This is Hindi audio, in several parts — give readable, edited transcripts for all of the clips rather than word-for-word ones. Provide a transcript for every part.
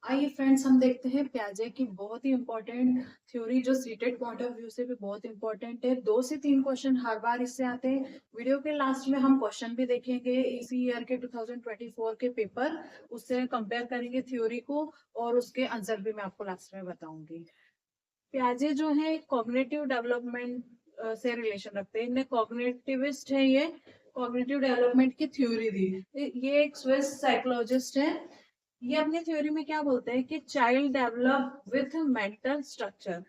आइए फ्रेंड्स, हम देखते हैं प्याजे की बहुत ही इंपॉर्टेंट थ्योरी जो सीटेट पॉइंट ऑफ व्यू से भी बहुत इंपॉर्टेंट है। 2 से 3 क्वेश्चन हर बार इससे आते हैं। वीडियो के लास्ट में हम क्वेश्चन भी देखेंगे इसी ईयर के 2024 के पेपर, उससे कंपेयर करेंगे थ्योरी को और उसके आंसर भी मैं आपको लास्ट में बताऊंगी। प्याजे जो है कॉग्निटिव डेवलपमेंट से रिलेशन रखते हैं। इन्हें कॉग्निटिविस्ट है, ये कॉग्निटिव डेवलपमेंट की थ्योरी दी। ये एक स्विस साइकोलॉजिस्ट है। ये अपनी थ्योरी में क्या बोलते हैं कि child develop with mental structure.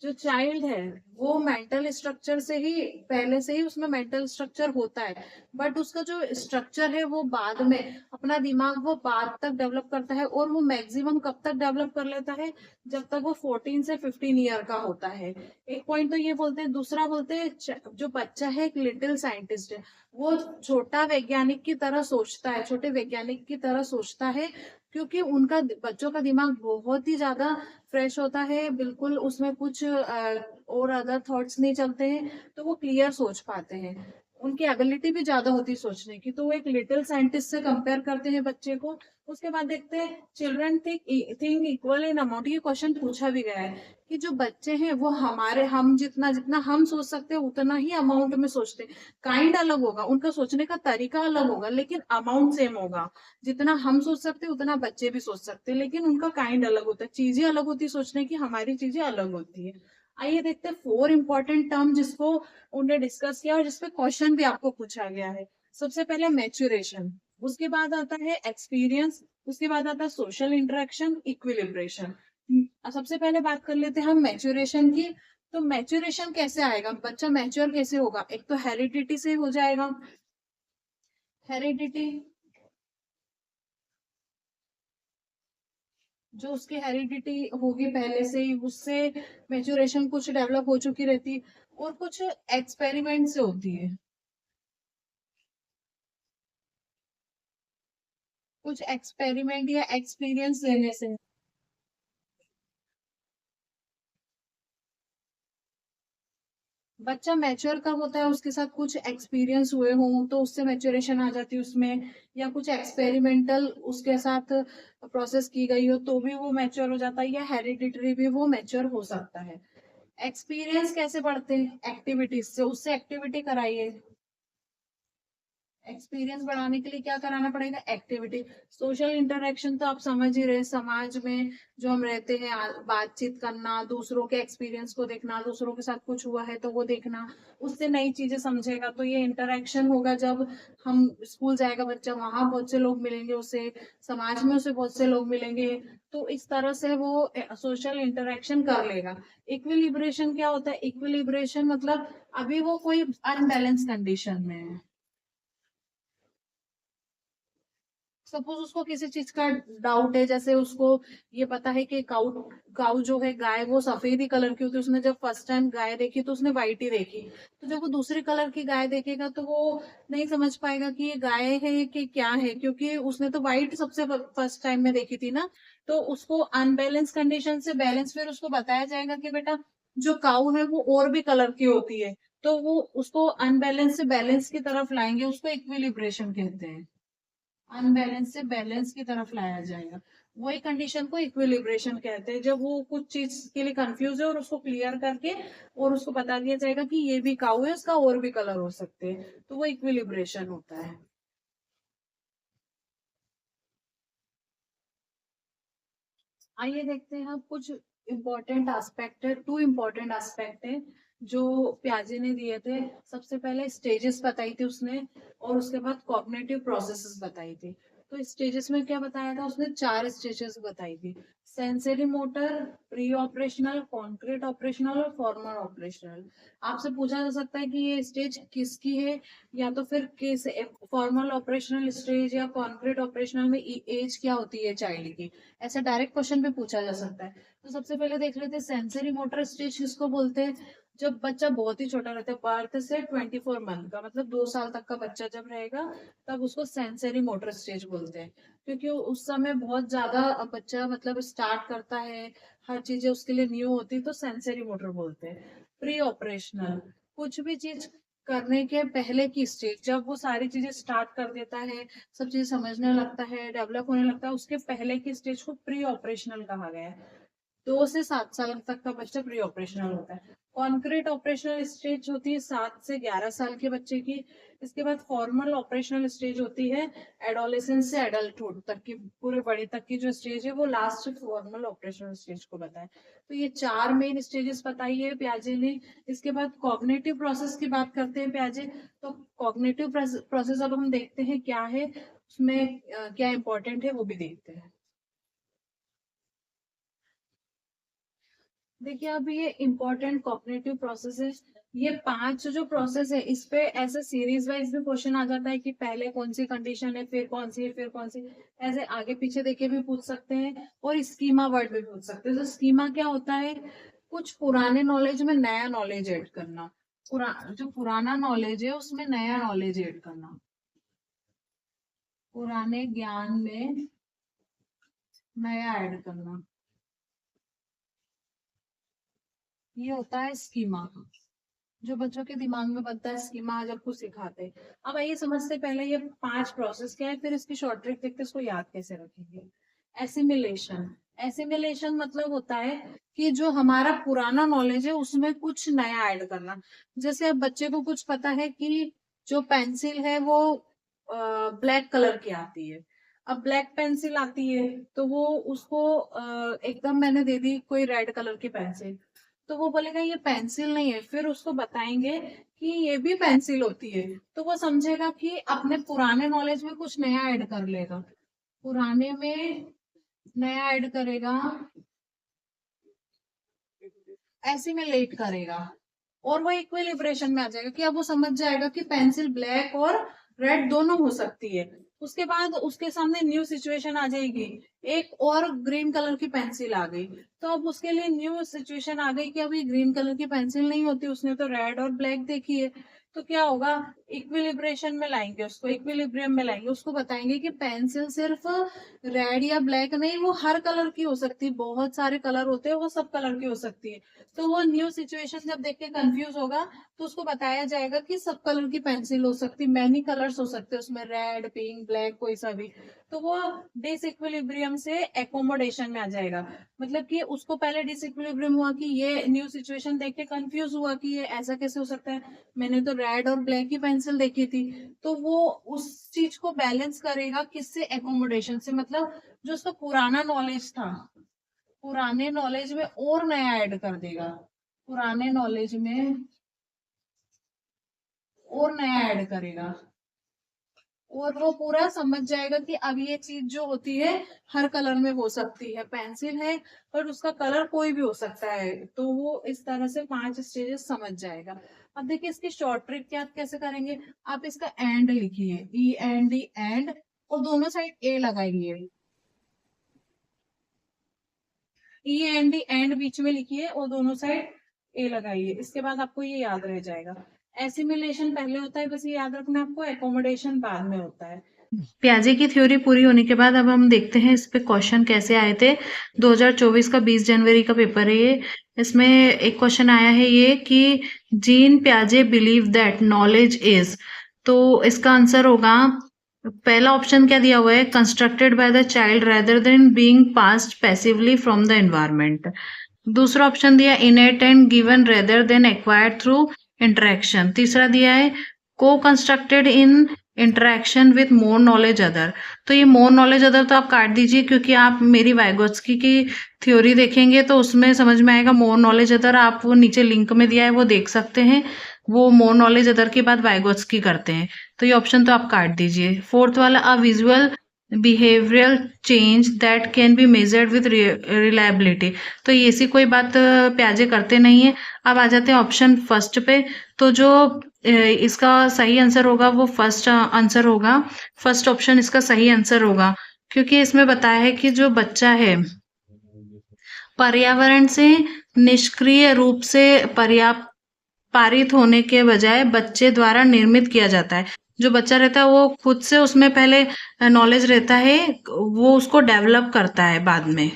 जो चाइल्ड है वो मेंटल स्ट्रक्चर से ही पहले से ही उसमें मेंटल स्ट्रक्चर होता है, बट उसका जो स्ट्रक्चर है वो बाद में अपना दिमाग वो बाद तक डेवलप करता है। और वो मैक्सिमम कब तक डेवलप कर लेता है? जब तक वो 14 से 15 ईयर का होता है। एक पॉइंट तो ये बोलते हैं। दूसरा बोलते हैं जो बच्चा है एक लिटिल साइंटिस्ट है, वो छोटा वैज्ञानिक की तरह सोचता है, छोटे वैज्ञानिक की तरह सोचता है, क्योंकि उनका बच्चों का दिमाग बहुत ही ज्यादा फ्रेश होता है, बिल्कुल उसमें कुछ और अदर थॉट्स नहीं चलते हैं, तो वो क्लियर सोच पाते हैं। उनकी एबिलिटी भी ज्यादा होती है सोचने की, तो वो एक लिटिल साइंटिस्ट से कंपेयर करते हैं बच्चे को। उसके बाद देखते हैं children think equal in amount. ये क्वेश्चन पूछा भी गया है कि जो बच्चे हैं वो हम जितना जितना हम सोच सकते हैं उतना ही अमाउंट में सोचते हैं। काइंड अलग होगा, उनका सोचने का तरीका अलग होगा, लेकिन अमाउंट सेम होगा। जितना हम सोच सकते हैं उतना बच्चे भी सोच सकते हैं, लेकिन उनका काइंड अलग होता है, चीजें अलग होती है सोचने की, हमारी चीजें अलग होती है। आइए देखते हैं 4 इंपॉर्टेंट टर्म जिसको उन्होंने डिस्कस किया और जिसपे क्वेश्चन भी आपको पूछा गया है। सबसे पहले मैच्योरेशन, उसके बाद आता है एक्सपीरियंस, उसके बाद आता है सोशल इंटरेक्शन, इक्विलिब्रेशन। सबसे पहले बात कर लेते हैं हम मैच्योरेशन की। तो मैच्योरेशन कैसे आएगा, बच्चा मैच्योर कैसे होगा? एक तो हेरिडिटी से हो जाएगा। हेरिडिटी, जो उसकी हेरिडिटी होगी पहले से ही, उससे मेचुरेशन कुछ डेवलप हो चुकी रहती, और कुछ एक्सपेरिमेंट से होती है, कुछ एक्सपेरिमेंट या एक्सपीरियंस लेने से। बच्चा मैच्योर कब होता है? उसके साथ कुछ एक्सपीरियंस हुए हों तो उससे मैच्योरेशन आ जाती है उसमें, या कुछ एक्सपेरिमेंटल उसके साथ प्रोसेस की गई हो तो भी वो मैच्योर हो जाता है, या हेरिडिटरी भी वो मैच्योर हो सकता है। एक्सपीरियंस कैसे बढ़ते हैं? एक्टिविटीज से, उससे एक्टिविटी कराइए। एक्सपीरियंस बढ़ाने के लिए क्या कराना पड़ेगा? एक्टिविटी। सोशल इंटरेक्शन तो आप समझ ही रहे, समाज में जो हम रहते हैं बातचीत करना, दूसरों के एक्सपीरियंस को देखना, दूसरों के साथ कुछ हुआ है तो वो देखना, उससे नई चीजें समझेगा। तो ये इंटरेक्शन होगा। जब हम स्कूल जाएगा बच्चा, वहां बहुत से लोग मिलेंगे उसे, समाज में उसे बहुत से लोग मिलेंगे, तो इस तरह से वो सोशल इंटरेक्शन कर लेगा। इक्विलिब्रेशन क्या होता है? इक्विलिब्रेशन मतलब अभी वो कोई अनबैलेंस कंडीशन में है। सपोज उसको किसी चीज का डाउट है, जैसे उसको ये पता है कि काउ काउ जो है, गाय, वो सफेद ही कलर की होती है। उसने जब फर्स्ट टाइम गाय देखी तो उसने व्हाइट ही देखी। तो जब वो दूसरी कलर की गाय देखेगा तो वो नहीं समझ पाएगा कि ये गाय है कि क्या है, क्योंकि उसने तो व्हाइट सबसे फर्स्ट टाइम में देखी थी ना। तो उसको अनबैलेंस कंडीशन से बैलेंस, फिर उसको बताया जाएगा कि बेटा जो काउ है वो और भी कलर की होती है, तो वो उसको अनबैलेंस से बैलेंस की तरफ लाएंगे, उसको इक्विलिब्रेशन कहते हैं। अनबैलेंस से बैलेंस की तरफ लाया जाएगा, वही कंडीशन को इक्विलिब्रेशन कहते हैं। जब वो कुछ चीज के लिए कंफ्यूज है और उसको क्लियर करके और उसको बता दिया जाएगा कि ये भी काऊ है, इसका और भी कलर हो सकते हैं, तो वो इक्विलिब्रेशन होता है। आइए देखते हैं हम कुछ इम्पोर्टेंट एस्पेक्ट है, 2 इम्पोर्टेंट एस्पेक्ट है जो प्याजे ने दिए थे। सबसे पहले स्टेजेस बताई थी उसने, और उसके बाद कॉग्निटिव प्रोसेसेस बताई थी। तो स्टेजेस में क्या बताया था उसने? 4 स्टेजेस बताई थी। Sensory motor, pre operational, concrete operational और फॉर्मल ऑपरेशनल। आपसे पूछा जा सकता है कि ये स्टेज किसकी है, या तो फिर किस फॉर्मल ऑपरेशनल स्टेज या कॉन्क्रीट ऑपरेशनल में एज क्या होती है चाइल्ड की। ऐसा डायरेक्ट क्वेश्चन भी पूछा जा सकता है। तो सबसे पहले देख लेते हैं सेंसरी मोटर स्टेज किसको बोलते हैं। जब बच्चा बहुत ही छोटा रहता है, बर्थ से 24 मंथ का, मतलब 2 साल तक का बच्चा जब रहेगा, तब उसको सेंसरी मोटर स्टेज बोलते हैं। क्योंकि उस समय बहुत ज्यादा बच्चा मतलब स्टार्ट करता है, हर चीजें उसके लिए न्यू होती है, तो सेंसरी मोटर बोलते हैं। प्री ऑपरेशनल, कुछ भी चीज करने के पहले की स्टेज, जब वो सारी चीजें स्टार्ट कर देता है, सब चीजें समझने लगता है, डेवलप होने लगता है, उसके पहले की स्टेज को प्री ऑपरेशनल कहा गया है। 2 से 7 साल तक का बच्चा प्री ऑपरेशनल होता है। कॉन्क्रीट ऑपरेशनल स्टेज होती है 7 से 11 साल के बच्चे की। इसके बाद फॉर्मल ऑपरेशनल स्टेज होती है एडोलेसेंस से एडल्टहुड तक की, पूरे बड़े तक की जो स्टेज है वो लास्ट फॉर्मल ऑपरेशनल स्टेज को बताए। तो ये 4 मेन स्टेजेस बताई है प्याजे ने। इसके बाद कॉग्निटिव प्रोसेस की बात करते हैं प्याजे। तो कॉग्निटिव प्रोसेस अब हम देखते हैं क्या है उसमें, क्या इंपॉर्टेंट है वो भी देखते हैं। देखिए अब ये इम्पोर्टेंट कॉग्निटिव प्रोसेस है। ये 5 जो प्रोसेस है इस पे ऐसे सीरीज वाइज भी क्वेश्चन आ जाता है कि पहले कौन सी कंडीशन है, फिर कौन सी है, फिर कौन सी, ऐसे आगे पीछे देके भी पूछ सकते हैं और स्कीमा वर्ड भी पूछ सकते हैं। तो स्कीमा क्या होता है, कुछ पुराने नॉलेज में नया नॉलेज ऐड करना, जो पुराना नॉलेज है उसमें नया नॉलेज ऐड करना, पुराने ज्ञान में नया ऐड करना, ये होता है स्कीमा। जो बच्चों के दिमाग में बनता है स्कीमा जब कुछ सिखाते हैं। अब आइए समझते पहले ये 5 प्रोसेस क्या है, फिर इसकी शॉर्ट ट्रिक देखते इसको याद कैसे रखेंगे। एसिमिलेशन, एसिमिलेशन मतलब होता है कि जो हमारा पुराना नॉलेज है उसमें कुछ नया ऐड करना। जैसे अब बच्चे को कुछ पता है कि जो पेंसिल है वो ब्लैक कलर की आती है। अब ब्लैक पेंसिल आती है तो वो उसको एकदम मैंने दे दी कोई रेड कलर की पेंसिल, तो वो बोलेगा ये पेंसिल नहीं है। फिर उसको बताएंगे कि ये भी पेंसिल होती है, तो वो समझेगा कि अपने पुराने नॉलेज में कुछ नया ऐड कर लेगा, पुराने में नया ऐड करेगा, एसिमिलेट करेगा, और वो इक्विलिब्रेशन में आ जाएगा कि अब वो समझ जाएगा कि पेंसिल ब्लैक और रेड दोनों हो सकती है। उसके बाद उसके सामने न्यू सिचुएशन आ जाएगी, एक और ग्रीन कलर की पेंसिल आ गई, तो अब उसके लिए न्यू सिचुएशन आ गई कि अभी ग्रीन कलर की पेंसिल नहीं होती, उसने तो रेड और ब्लैक देखी है। तो क्या होगा, इक्विलिब्रेशन में लाएंगे उसको, इक्विलिब्रियम में लाएंगे, उसको बताएंगे कि पेंसिल सिर्फ रेड या ब्लैक नहीं, वो हर कलर की हो सकती है, बहुत सारे कलर होते हैं, वो सब कलर की हो सकती है। तो वो न्यू सिचुएशन जब देख के कंफ्यूज होगा तो उसको बताया जाएगा कि सब कलर की पेंसिल हो सकती, मैनी कलर्स हो सकते हैं उसमें, रेड पिंक ब्लैक कोई सा भी। तो वो डिसइक्विलिब्रियम से एकोमोडेशन में आ जाएगा। मतलब कि उसको पहले डिसइक्विलिब्रियम हुआ कि ये न्यू सिचुएशन देख के कंफ्यूज हुआ कि ये ऐसा कैसे हो सकता है, मैंने तो रेड और ब्लैक की पेंसिल देखी थी। तो वो उस चीज को बैलेंस करेगा किससे, एकोमोडेशन से, मतलब जो उसका पुराना नॉलेज था, पुराने नॉलेज में और नया ऐड कर देगा, पुराने नॉलेज में और नया ऐड करेगा, और वो पूरा समझ जाएगा कि अब ये चीज जो होती है हर कलर में हो सकती है, पेंसिल है पर उसका कलर कोई भी हो सकता है। तो वो इस तरह से 5 स्टेजेस समझ जाएगा। अब देखिए इसकी शॉर्ट ट्रिक क्या कैसे करेंगे, आप इसका एंड लिखिए, ई एंड डी एंड, और दोनों साइड ए लगाइए, ई एंड डी एंड बीच में लिखिए और दोनों साइड ए लगाइए। इसके बाद आपको ये याद रह जाएगा। एसिमिलेशन पहले होता है, बस ये याद रखना आपको, एकोमोडेशन बाद में होता है। प्याजे की थ्योरी पूरी होने के बाद अब हम देखते हैं इस पे क्वेश्चन कैसे आए थे। 2024 का 20 जनवरी का पेपर है ये। इसमें एक क्वेश्चन आया है ये कि जीन प्याजे बिलीव दैट नॉलेज इज, तो इसका आंसर होगा, पहला ऑप्शन क्या दिया हुआ है, constructed by the child rather than being passed passively from the environment. दूसरा ऑप्शन दिया इनेट and given rather than acquired through interaction. तीसरा दिया है को constructed in interaction with more knowledge other. तो ये मोर नॉलेज अदर तो आप काट दीजिए, क्योंकि आप मेरी वाइगोत्स्की की थ्योरी देखेंगे तो उसमें समझ में आएगा। मोर नॉलेज अदर आप वो नीचे लिंक में दिया है वो देख सकते हैं, वो मोर नॉलेज अदर के बाद वाइगोत्स्की करते हैं। तो ये ऑप्शन तो आप काट दीजिए। फोर्थ वाला a visual behavioural change that can be measured with reliability, तो ये ऐसी कोई बात प्याजे करते नहीं है। अब आ जाते हैं ऑप्शन फर्स्ट पे। तो जो इसका सही आंसर होगा वो फर्स्ट आंसर होगा, फर्स्ट ऑप्शन इसका सही आंसर होगा, क्योंकि इसमें बताया है कि जो बच्चा है पर्यावरण से निष्क्रिय रूप से पर्याप्त पारित होने के बजाय बच्चे द्वारा निर्मित किया जाता है। जो बच्चा रहता है वो खुद से उसमें पहले नॉलेज रहता है, वो उसको डेवलप करता है बाद में।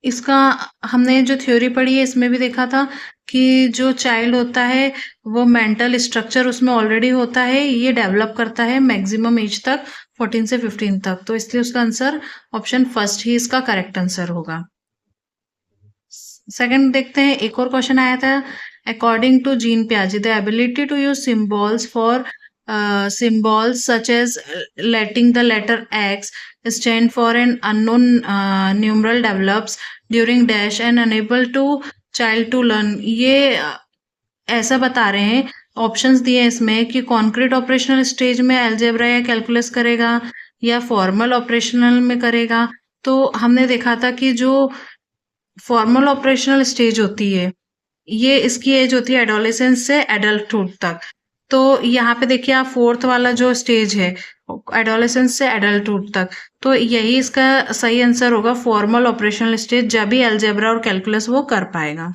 इसका हमने जो थ्योरी पढ़ी है इसमें भी देखा था कि जो चाइल्ड होता है वो मेंटल स्ट्रक्चर उसमें ऑलरेडी होता है, ये डेवलप करता है मैक्सिमम एज तक 14 से 15 तक, तो इसलिए उसका आंसर ऑप्शन फर्स्ट ही इसका करेक्ट आंसर होगा। सेकंड देखते हैं, एक और क्वेश्चन आया था, अकॉर्डिंग टू जीन पियाजे the ability to use symbols for symbols such as letting the letter X stand for an unknown numeral develops during dash and unable to child to learn। ये ऐसा बता रहे हैं, ऑप्शंस दिए हैं इसमें कि कॉन्क्रीट ऑपरेशनल स्टेज में अलजेब्रा या कैलकुलस करेगा या फॉर्मल ऑपरेशनल में करेगा। तो हमने देखा था कि जो फॉर्मल ऑपरेशनल स्टेज होती है ये इसकी एज होती है एडोलेसेंस से एडल्टहुड तक। तो यहाँ पे देखिए आप फोर्थ वाला जो स्टेज है एडोलेसेंस से एडल्टहुड तक, तो यही इसका सही आंसर होगा, फॉर्मल ऑपरेशनल स्टेज, जब भी अलजेब्रा और कैलकुलस वो कर पाएगा।